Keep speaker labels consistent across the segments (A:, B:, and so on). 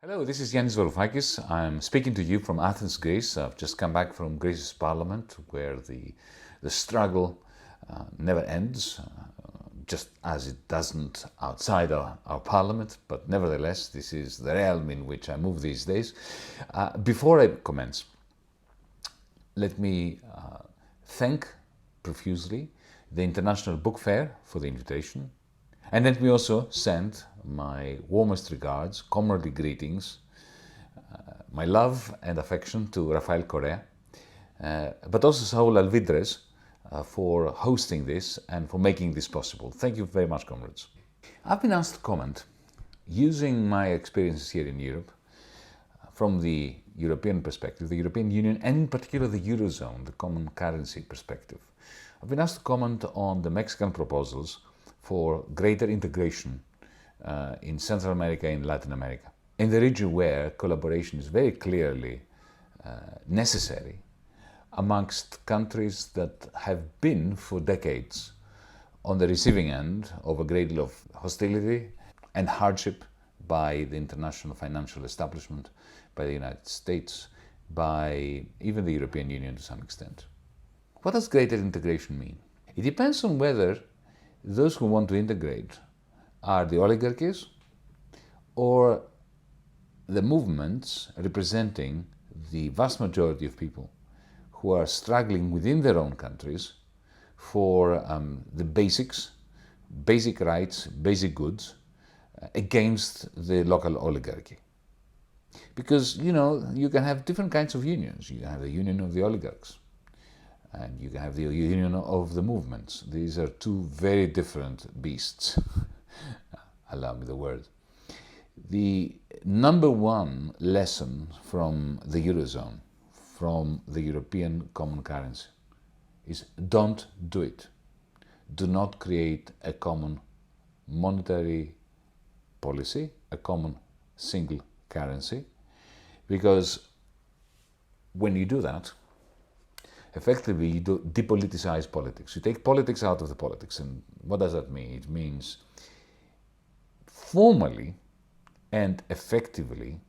A: Hello, this is Yanis Varoufakis. I'm speaking to you from Athens, Greece. I've just come back from Greece's parliament where the struggle never ends, just as it doesn't outside our parliament. But nevertheless, this is the realm in which I move these days. Before I commence, let me thank profusely the International Book Fair for the invitation. And let me also send my warmest regards, comradely greetings, my love and affection to Rafael Correa, but also Saul Alvidres for hosting this and for making this possible. Thank you very much, comrades. I've been asked to comment using my experiences here in Europe from the European perspective, the European Union, and in particular the Eurozone, the common currency perspective. I've been asked to comment on the Mexican proposals for greater integration in Central America and Latin America, in the region where collaboration is very clearly necessary amongst countries that have been for decades on the receiving end of a great deal of hostility and hardship by the international financial establishment, by the United States, by even the European Union to some extent. What does greater integration mean? It depends on whether those who want to integrate are the oligarchies or the movements representing the vast majority of people who are struggling within their own countries for the basic rights, basic goods against the local oligarchy. Because, you can have different kinds of unions. You can have the union of the oligarchs, and you can have the union of the movements. These are two very different beasts. Allow me the word. The number one lesson from the Eurozone, from the European common currency, is don't do it. Do not create a common monetary policy, a common single currency, because when you do that, effectively, you depoliticize politics. You take politics out of the politics. And what does that mean? It means formally and effectively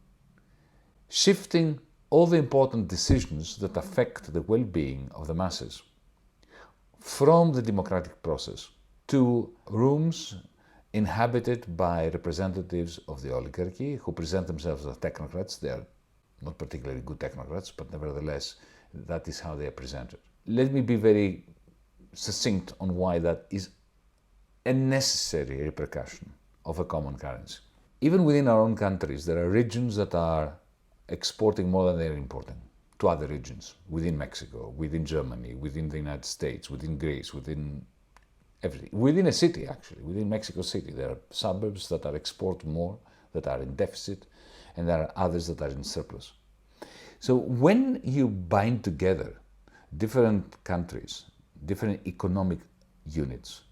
A: shifting all the important decisions that affect the well-being of the masses from the democratic process to rooms inhabited by representatives of the oligarchy who present themselves as technocrats. They are not particularly good technocrats, but nevertheless, that is how they are presented. Let me be very succinct on why that is a necessary repercussion of a common currency. Even within our own countries, there are regions that are exporting more than they're importing to other regions, within Mexico, within Germany, within the United States, within Greece, within everything. Within a city, actually, within Mexico City, there are suburbs that are exporting more, that are in deficit, and there are others that are in surplus. So when you bind together different countries, different economic units,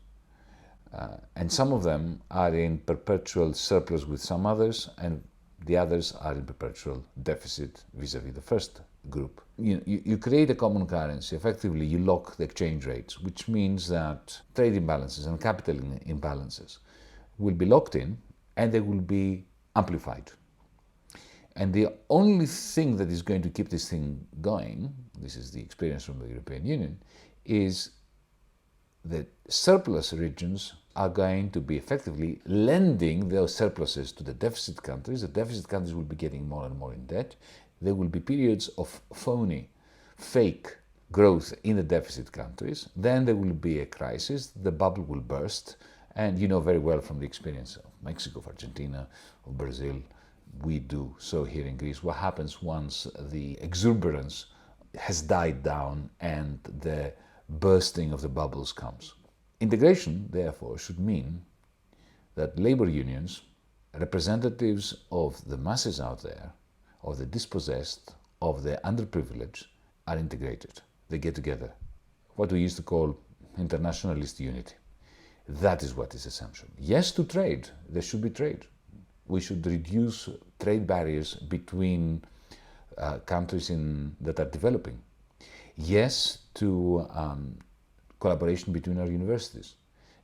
A: and some of them are in perpetual surplus with some others, and the others are in perpetual deficit vis-a-vis the first group. You create a common currency. Effectively, you lock the exchange rates, which means that trade imbalances and capital imbalances will be locked in and they will be amplified. And the only thing that is going to keep this thing going, this is the experience from the European Union, is that surplus regions are going to be effectively lending those surpluses to the deficit countries. The deficit countries will be getting more and more in debt. There will be periods of phony, fake growth in the deficit countries. Then there will be a crisis, the bubble will burst, and you know very well from the experience of Mexico, of Argentina, of Brazil, we do so here in Greece, what happens once the exuberance has died down and the bursting of the bubbles comes. Integration, therefore, should mean that labor unions, representatives of the masses out there, of the dispossessed, of the underprivileged, are integrated. They get together. What we used to call internationalist unity. That is what is essential. Yes, to trade. There should be trade. We should reduce trade barriers between countries that are developing. Yes, to collaboration between our universities.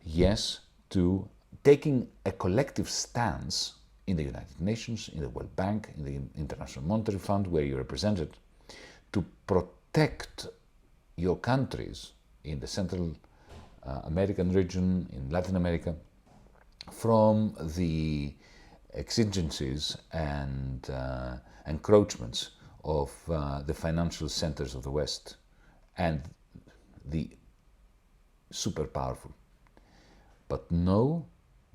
A: Yes, to taking a collective stance in the United Nations, in the World Bank, in the International Monetary Fund, where you're represented, to protect your countries in the Central American region, in Latin America, from the exigencies and encroachments of the financial centers of the West and the super powerful. But no,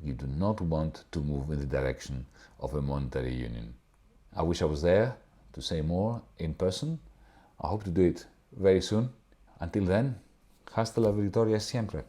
A: you do not want to move in the direction of a monetary union. I wish I was there to say more in person. I hope to do it very soon. Until then, hasta la victoria siempre.